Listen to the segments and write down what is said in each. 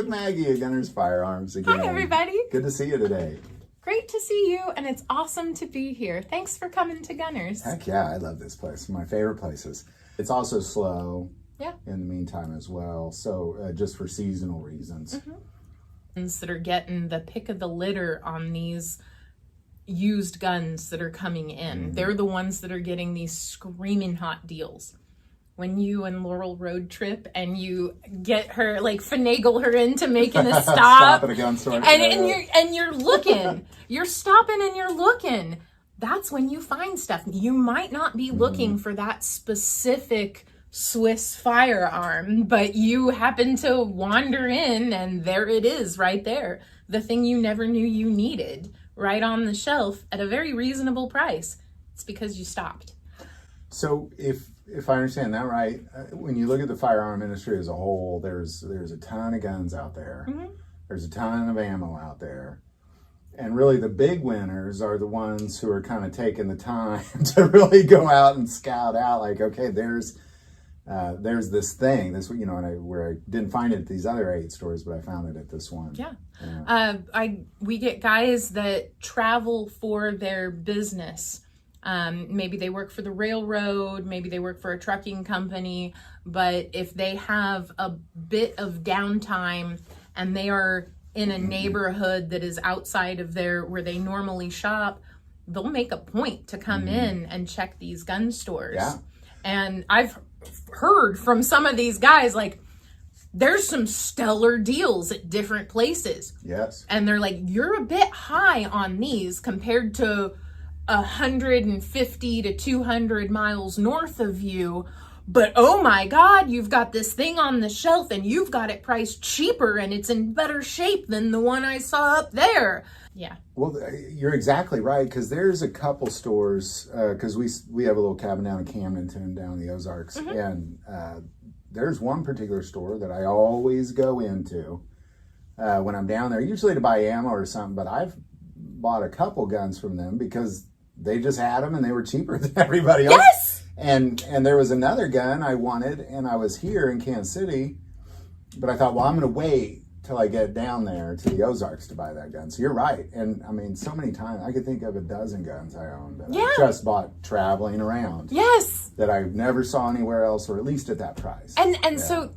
with Maggie at Gunner's Firearms again. Hi, everybody. Good to see you today. Great to see you, and it's awesome to be here. Thanks for coming to Gunner's. Heck yeah, I love this place. My favorite places. It's also slow. Yeah. In the meantime as well. So just for seasonal reasons. That are getting the pick of the litter on these used guns that are coming in. They're the ones that are getting these screaming hot deals. When you and Laurel road trip and you get her, like, finagle her into making a stop, Stop at a gun store. and you're looking, you're stopping and you're looking. That's when you find stuff. You might not be looking for that specific Swiss firearm, but you happen to wander in and there it is right there. The thing you never knew you needed right on the shelf at a very reasonable price. It's because you stopped. So if I understand that right, when you look at the firearm industry as a whole, there's a ton of guns out there. There's a ton of ammo out there. And really the big winners are the ones who are kind of taking the time to really go out and scout out, like, okay, there's this thing, where I didn't find it at these other 8 stores, but I found it at this one. Yeah. We get guys that travel for their business. Maybe they work for the railroad, maybe they work for a trucking company, but if they have a bit of downtime and they are in a neighborhood that is outside of where they normally shop, they'll make a point to come in and check these gun stores. Yeah. And I've heard from some of these guys, like, there's some stellar deals at different places. Yes. And they're like, you're a bit high on these compared to 150 to 200 miles north of you. But oh my God, you've got this thing on the shelf and you've got it priced cheaper and it's in better shape than the one I saw up there. Yeah. Well, you're exactly right, because there's a couple stores, because we have a little cabin down in Camdenton, down in the Ozarks, and there's one particular store that I always go into when I'm down there, usually to buy ammo or something, but I've bought a couple guns from them because they just had them and they were cheaper than everybody else. Yes! And there was another gun I wanted, and I was here in Kansas City, but I thought, well, I'm going to wait till I get down there to the Ozarks to buy that gun. So you're right. And I mean, so many times I could think of a dozen guns I owned that I just bought traveling around. Yes. That I never saw anywhere else, or at least at that price. And so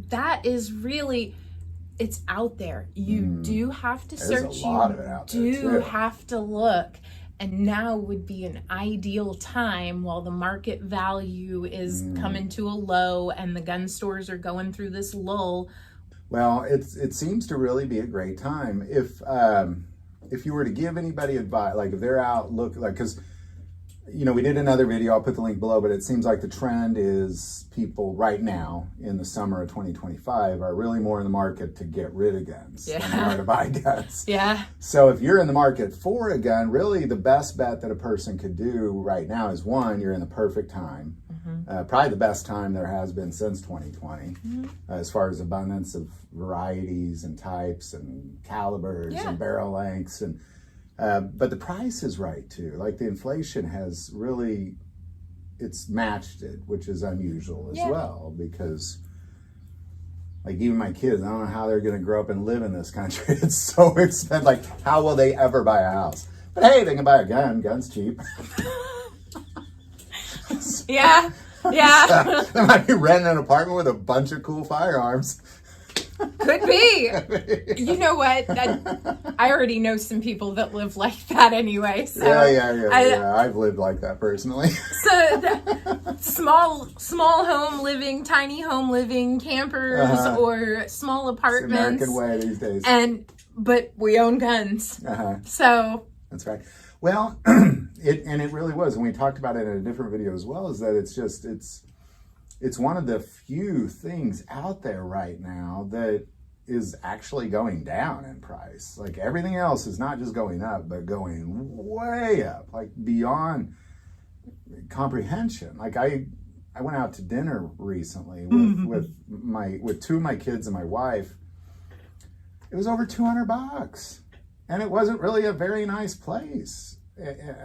that is really, it's out there. You do have to search. There's a lot of it out there, You too. have to look. And now would be an ideal time while the market value is coming to a low and the gun stores are going through this lull. Well, it seems to really be a great time. If you were to give anybody advice, like if they're out, because, we did another video, I'll put the link below, but it seems like the trend is people right now in the summer of 2025 are really more in the market to get rid of guns than they are to buy guns. Yeah. So if you're in the market for a gun, really the best bet that a person could do right now is, one, you're in the perfect time. Probably the best time there has been since 2020, as far as abundance of varieties and types and calibers and barrel lengths. And but the price is right too. Like the inflation has really, it's matched it, which is unusual as well, because like even my kids, I don't know how they're going to grow up and live in this country. It's so expensive. Like, how will they ever buy a house? But hey, they can buy a gun. Gun's cheap. Yeah. Yeah. They might be renting an apartment with a bunch of cool firearms. Could be. You know what? I already know some people that live like that anyway. So Yeah. I've lived like that personally. So the small home living, tiny home living, campers or small apartments. It's the American way these days. But we own guns. So that's right. Well, it really was, and we talked about it in a different video as well, is that it's one of the few things out there right now that is actually going down in price. Like everything else is not just going up, but going way up, like beyond comprehension. Like I went out to dinner recently with two of my kids and my wife. It was over $200, and it wasn't really a very nice place.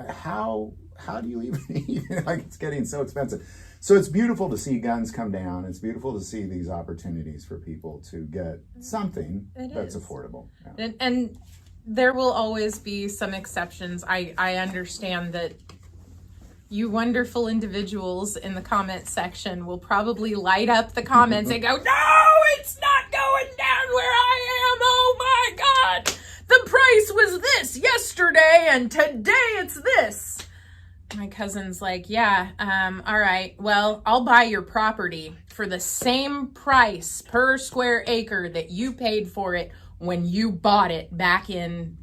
How how do you even eat? Like, it's getting so expensive. So it's beautiful to see guns come down. It's beautiful to see these opportunities for people to get something that's affordable. Yeah. And there will always be some exceptions. I understand that you wonderful individuals in the comment section will probably light up the comments and go, no, it's not going down where I am. Oh my God. The price was this yesterday and today it's this. My cousin's like, yeah, all right, well, I'll buy your property for the same price per square acre that you paid for it when you bought it back in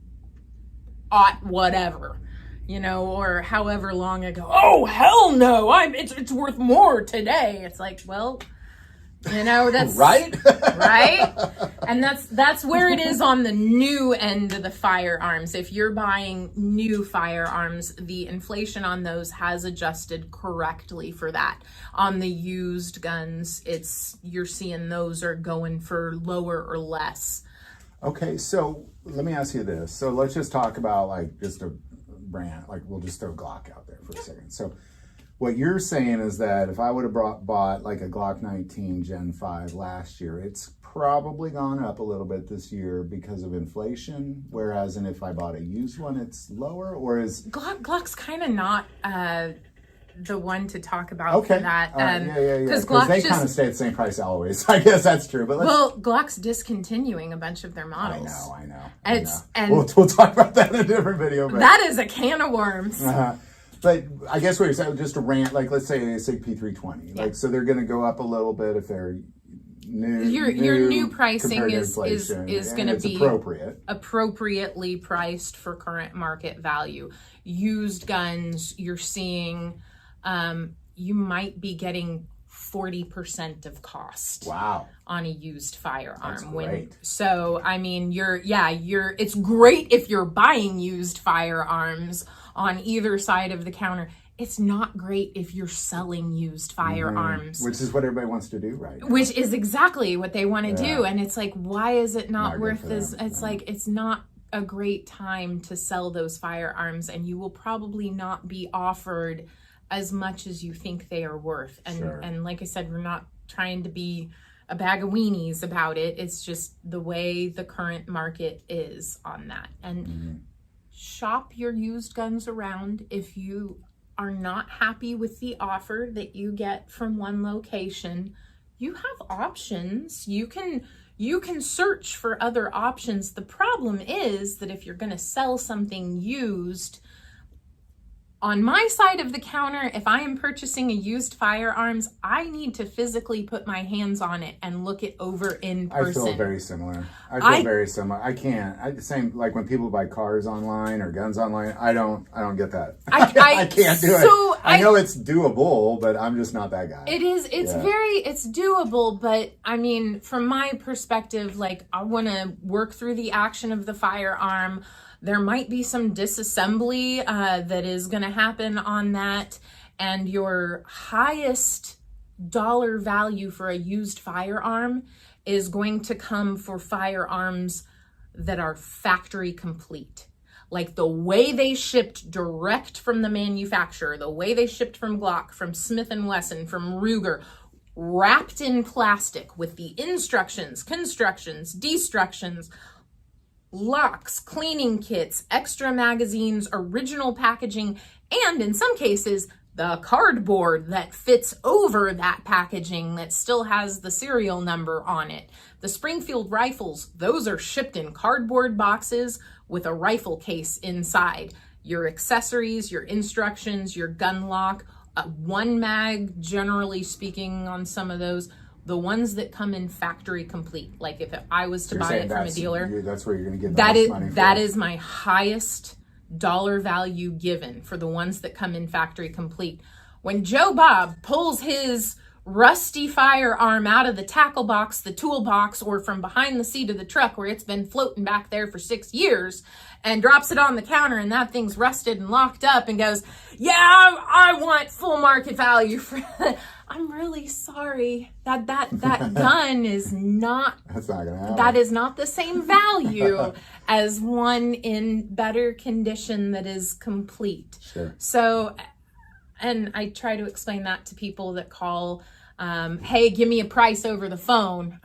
whatever, you know, or however long ago. Oh, hell no, it's worth more today. It's like, well, you know, that's right. Right. And that's where it is on the new end of the firearms. If you're buying new firearms, the inflation on those has adjusted correctly for that. On the used guns, you're seeing those are going for lower or less. Okay, so let me ask you this. So let's just talk about like just a brand, like we'll just throw Glock out there for a second. So what you're saying is that if I would have bought like a Glock 19 Gen 5 last year, it's probably gone up a little bit this year because of inflation, whereas if I bought a used one, it's lower, or is... Glock's kind of not the one to talk about for that. Yeah. Because they kind of stay at the same price always. I guess that's true. But Glock's discontinuing a bunch of their models. I know. And we'll talk about that in a different video. But that is a can of worms. But I guess what you're saying, just a rant, like let's say P320, like so they're going to go up a little bit if they're new. Your new pricing is going to be appropriately priced for current market value. Used guns, you're seeing, you might be getting 40% of cost. Wow. On a used firearm. That's great. So I mean, it's great if you're buying used firearms on either side of the counter. It's not great if you're selling used firearms. Which is what everybody wants to do right now. Which is exactly what they want to do. And it's like, why is it not worth this? It's like, it's not a great time to sell those firearms, and you will probably not be offered as much as you think they are worth. And like I said, we're not trying to be a bag of weenies about it. It's just the way the current market is on that. And shop your used guns around. If you are not happy with the offer that you get from one location, you have options. You can search for other options. The problem is that if you're going to sell something used, on my side of the counter, if I am purchasing a used firearms, I need to physically put my hands on it and look it over in person. I feel very similar. I can't. Same like when people buy cars online or guns online. I don't get that. I can't do it. I know it's doable, but I'm just not that guy. It is. It's doable, but I mean, from my perspective, like I want to work through the action of the firearm. There might be some disassembly that is going to happen on that. And your highest dollar value for a used firearm is going to come for firearms that are factory complete. Like the way they shipped direct from the manufacturer, the way they shipped from Glock, from Smith & Wesson, from Ruger, wrapped in plastic with the instructions, constructions, destructions, locks, cleaning kits, extra magazines, original packaging, and in some cases, the cardboard that fits over that packaging that still has the serial number on it. The Springfield rifles, those are shipped in cardboard boxes with a rifle case inside. Your accessories, your instructions, your gun lock, one mag, generally speaking on some of those. The ones that come in factory complete, like if I was to buy it from a dealer, that's where you're going to get the most money for. That is my highest dollar value given for the ones that come in factory complete. When Joe Bob pulls his rusty firearm out of the tackle box, the toolbox, or from behind the seat of the truck where it's been floating back there for 6 years and drops it on the counter and that thing's rusted and locked up and goes, yeah, I want full market value for that. I'm really sorry that gun is not, that's not gonna happen. That is not the same value as one in better condition that is complete. Sure. So And I try to explain that to people that call, hey, give me a price over the phone.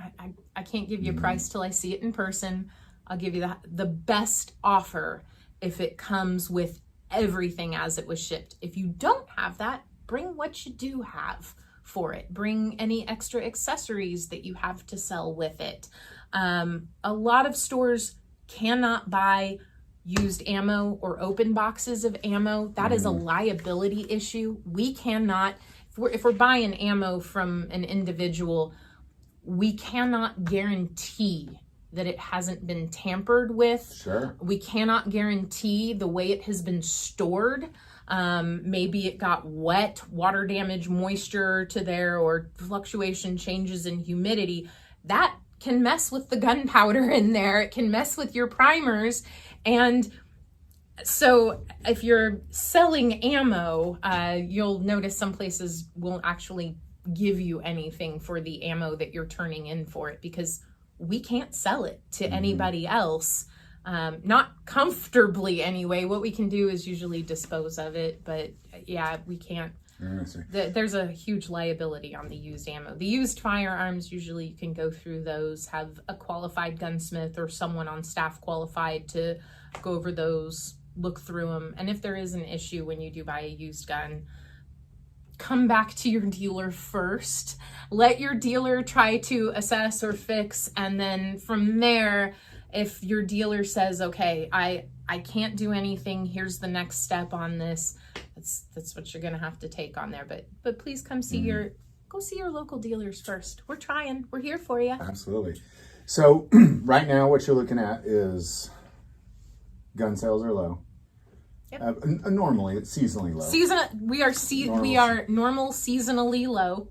I can't give you a price till I see it in person. I'll give you the best offer if it comes with everything as it was shipped. If you don't have that, bring what you do have for it. Bring any extra accessories that you have to sell with it. A lot of stores cannot buy used ammo or open boxes of ammo. That is a liability issue. We cannot, if we're buying ammo from an individual, we cannot guarantee that it hasn't been tampered with. Sure. We cannot guarantee the way it has been stored. Maybe it got wet, water damage, moisture to there, or fluctuation changes in humidity. That can mess with the gunpowder in there. It can mess with your primers. And so if you're selling ammo, you'll notice some places won't actually give you anything for the ammo that you're turning in for it, because we can't sell it to anybody else. Not comfortably anyway. What we can do is usually dispose of it, but yeah, we can't. There's a huge liability on the used ammo. The used firearms, usually you can go through those, have a qualified gunsmith or someone on staff qualified to go over those, look through them. And if there is an issue when you do buy a used gun, come back to your dealer first. Let your dealer try to assess or fix, and then from there, if your dealer says, okay, I can't do anything, here's the next step on this, that's what you're gonna have to take on there. But please come see go see your local dealers first. We're trying, we're here for you. Absolutely. So right now what you're looking at is gun sales are low. Yep. Normally it's seasonally low. We are normal seasonally low.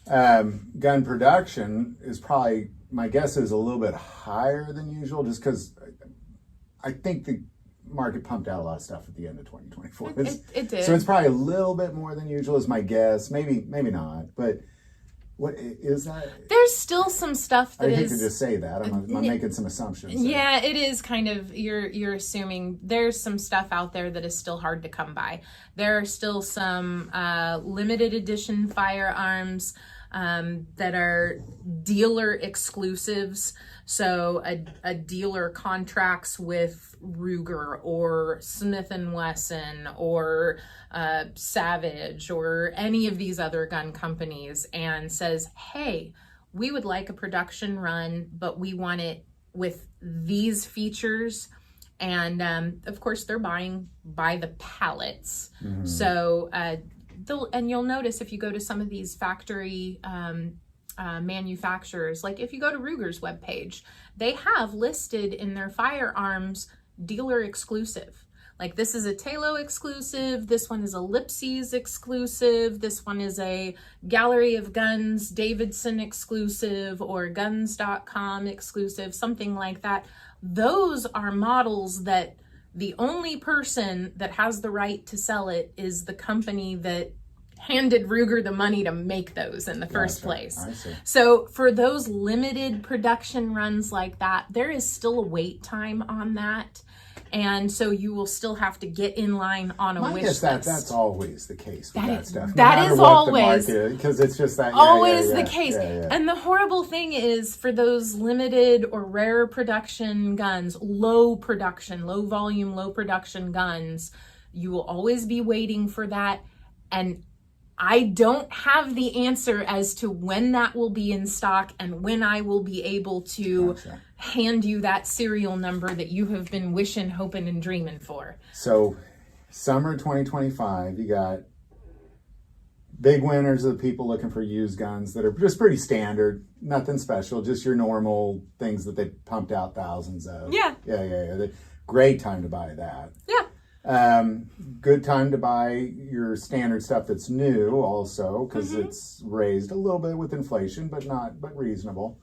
Gun production is probably, my guess is a little bit higher than usual, just because I think the market pumped out a lot of stuff at the end of 2024. It did. So it's probably a little bit more than usual is my guess. Maybe not. But what is that? There's still some stuff that I hate to just say that. I'm making some assumptions. Yeah, it is kind of, you're assuming there's some stuff out there that is still hard to come by. There are still some limited edition firearms that are dealer exclusives. So a dealer contracts with Ruger or Smith & Wesson or Savage or any of these other gun companies and says, hey, we would like a production run, but we want it with these features. And of course, they're buying by the pallets. So and you'll notice if you go to some of these factory manufacturers, like if you go to Ruger's webpage, they have listed in their firearms dealer exclusive. Like this is a Talo exclusive, this one is a Lipsy's exclusive, this one is a Gallery of Guns Davidson exclusive or guns.com exclusive, something like that. Those are models that the only person that has the right to sell it is the company that handed Ruger the money to make those in the first place. I see. So for those limited production runs like that, there is still a wait time on that. And so you will still have to get in line on a wish list. That's always the case with that stuff. That is always, because it's just that always the case. And the horrible thing is for those limited or rare production guns, low volume, low production guns, you will always be waiting for that. And I don't have the answer as to when that will be in stock and when I will be able to hand you that serial number that you have been wishing, hoping, and dreaming for. So, summer 2025, you got big winners of the people looking for used guns that are just pretty standard, nothing special, just your normal things that they pumped out thousands of. Yeah. Great time to buy that. Yeah. Good time to buy your standard stuff that's new also, because it's raised a little bit with inflation, but reasonable.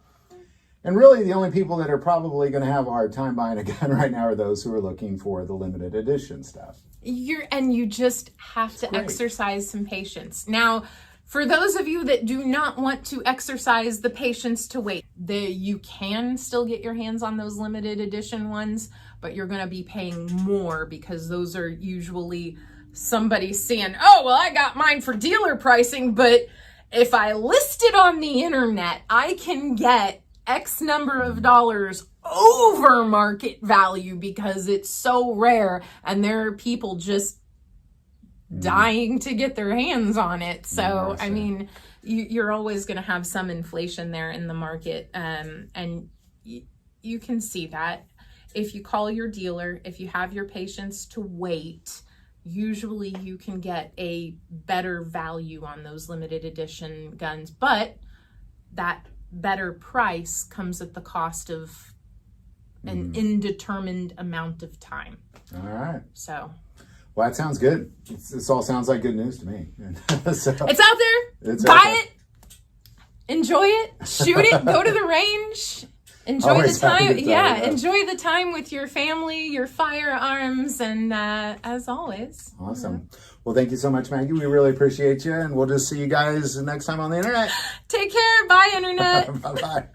And really the only people that are probably going to have a hard time buying a gun right now are those who are looking for the limited edition stuff. You just have to exercise some patience. Now, for those of you that do not want to exercise the patience to wait, you can still get your hands on those limited edition ones, but you're going to be paying more because those are usually somebody seeing, oh, well, I got mine for dealer pricing, but if I list it on the internet, I can get X number of dollars over market value because it's so rare and there are people just dying to get their hands on it. So, I mean, you're always going to have some inflation there in the market. And you can see that if you call your dealer, if you have your patience to wait, usually you can get a better value on those limited edition guns. But that better price comes at the cost of an indeterminate amount of time. All right. So. Well, that sounds good. This all sounds like good news to me. So, it's out there. Buy it. Enjoy it. Shoot it. Go to the range. Enjoy Always the time. Yeah, enjoy the time with your family, your firearms, and as always. Awesome. Well, thank you so much, Maggie. We really appreciate you, and we'll just see you guys next time on the internet. Take care. Bye, internet. Bye-bye.